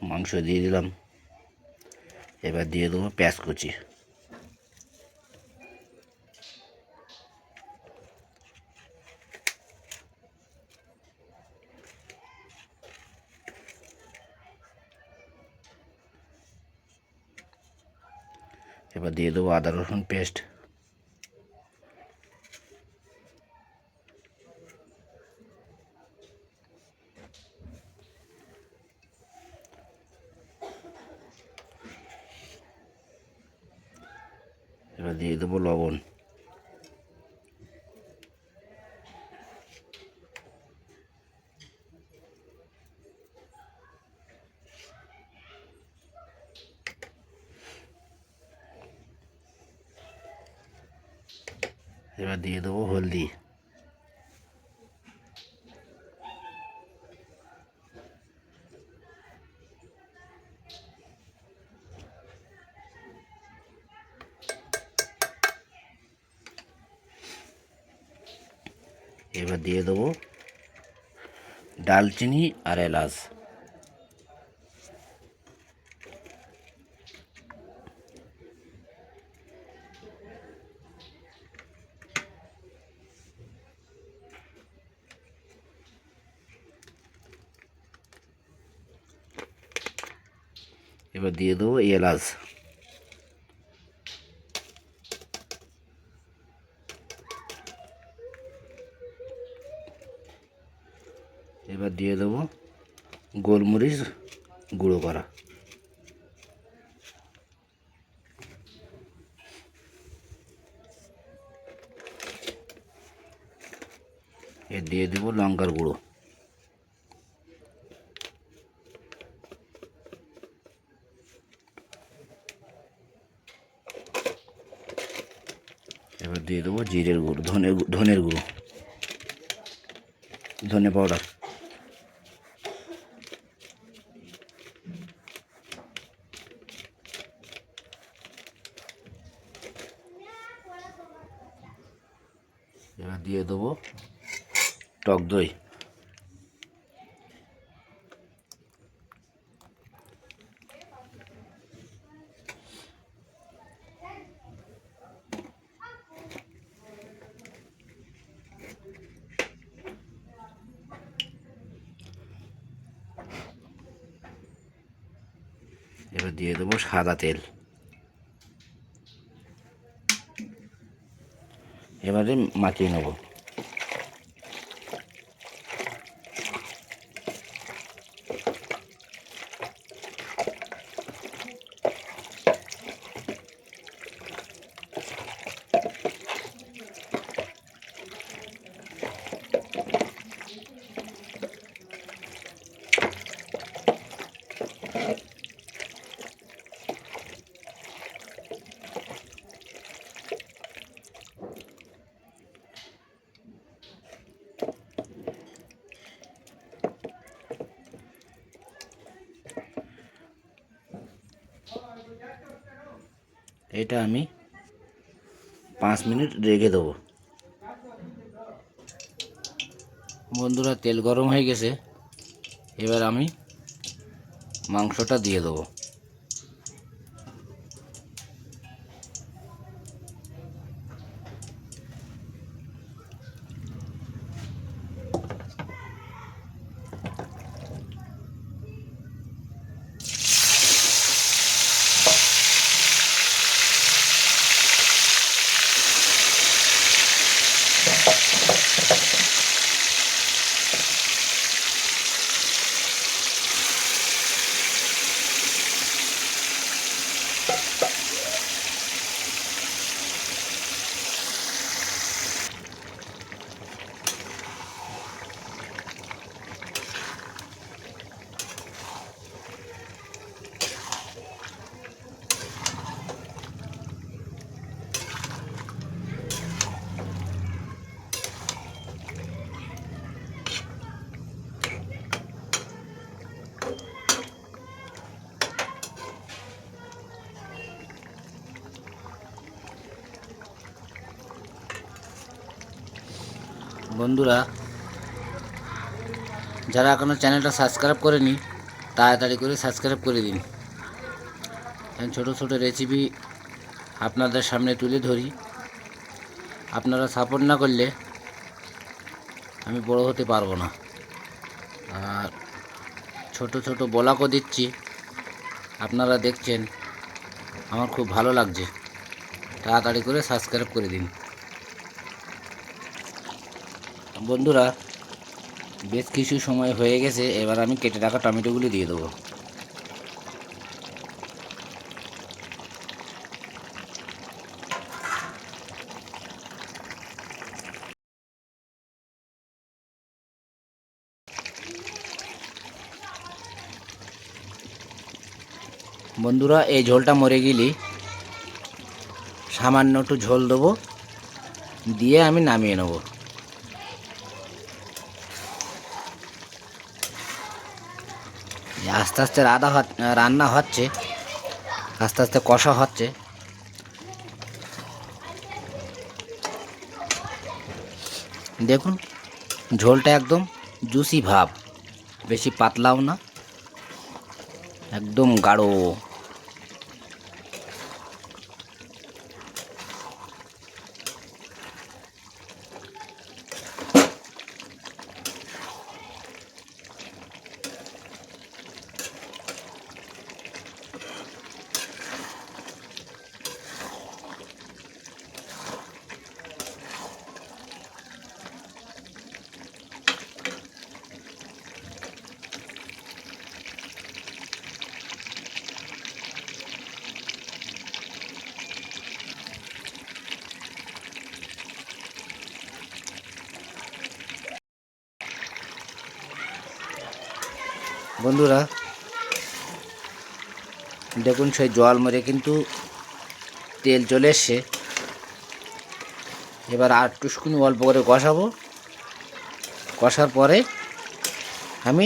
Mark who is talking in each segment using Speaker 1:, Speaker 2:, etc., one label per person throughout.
Speaker 1: মাংস দিয়ে দিলাম। এবার দিয়ে দেবো পেঁয়াজ কুচি। এবার দিয়ে দেবো আদা রসুন পেস্ট। এবার দিয়ে দেবো লবণ। এবার দিয়ে দেবো হলদি। এবার দিয়ে দেবো ডালচিনি আর এলাচ। এবার দিয়ে দেবো এলাচ। এবার দিয়ে দেবো গোলমরিচ গুঁড়ো করা। এর দিয়ে দেবো লঙ্কার গুঁড়ো। এবার দিয়ে দেবো জিরের গুঁড়ো, ধনের গুঁড়ো, ধনে পাউডার। এবার দিয়ে দেবো টক দই। এবার দিয়ে দেবো সাদা তেল। এবারে মাখিয়ে নেব। এটা আমি 5 মিনিট রেখে দেবো। বন্ধুরা, তেল গরম হয়ে গেছে। এবার আমি মাংসটা দিয়ে দেবো। বন্ধুরা, যারা এখনো চ্যানেলটা সাবস্ক্রাইব করেনি তাড়াতাড়ি করে সাবস্ক্রাইব করে দিন। ছোট ছোট রেসিপি আপনাদের সামনে তুলে ধরি। আপনারা সাপোর্ট না করলে আমি বড় হতে পারবো না। আর ছোট ছোট ব্লগও দিচ্ছি, আপনারা দেখছেন, আমার খুব ভালো লাগছে। তাড়াতাড়ি করে সাবস্ক্রাইব করে দিন বন্ধুরা। বেশ কিছু সময় হয়ে গেছে, এবার আমি কেটে রাখা টমেটোগুলি দিয়ে দেবো। বন্ধুরা, এই ঝোলটা মরে গেলে সামান্য একটু ঝোল দেবো, দিয়ে আমি নামিয়ে নেব। আস্তে আস্তে রান্না হচ্ছে, আস্তে আস্তে কষা হচ্ছে। দেখুন ঝোলটা একদম জুসি ভাব, বেশি পাতলাও না, একদম গাঢ়। বন্ধুরা দেখুন, সেই জল মরে কিন্তু তেল চলে এসছে। এবার আর টুসকুনি অল্প করে কষাবো, কষার পরে আমি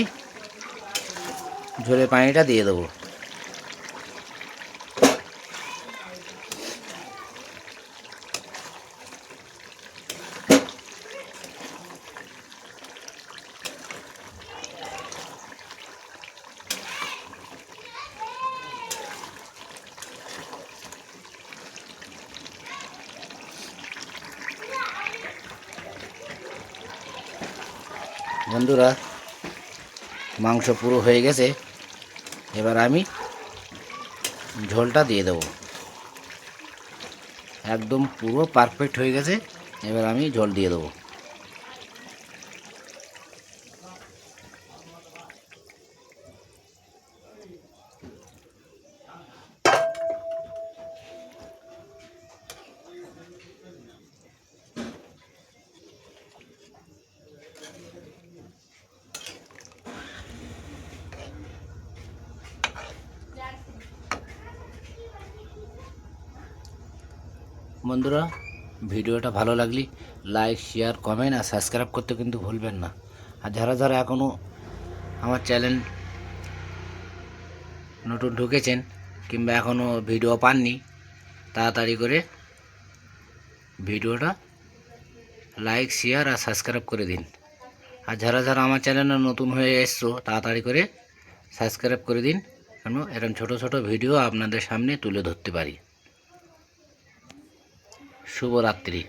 Speaker 1: ঝোলের পানিটা দিয়ে দেবো। বন্ধুরা মাংস পুরো হয়ে গেছে, এবার আমি ঝোলটা দিয়ে দেবো। একদম পুরো পারফেক্ট হয়ে গেছে, এবার আমি ঝোল দিয়ে দেবো। বন্ধুরা ভিডিওটা ভালো লাগলে লাইক, শেয়ার, কমেন্ট আর সাবস্ক্রাইব করতে কিন্তু ভুলবেন না। আর যারা যারা এখনও আমার চ্যানেল নতুন ঢুকেছেন কিংবা এখনও ভিডিও পাননি, তাড়াতাড়ি করে ভিডিওটা লাইক, শেয়ার আর সাবস্ক্রাইব করে দিন। আর যারা যারা আমার চ্যানেলে নতুন হয়ে এসছো তাড়াতাড়ি করে সাবস্ক্রাইব করে দিন, কেন এরকম ছোট ছোট ভিডিও আপনাদের সামনে তুলে ধরতে পারি। শুভরাত্রি।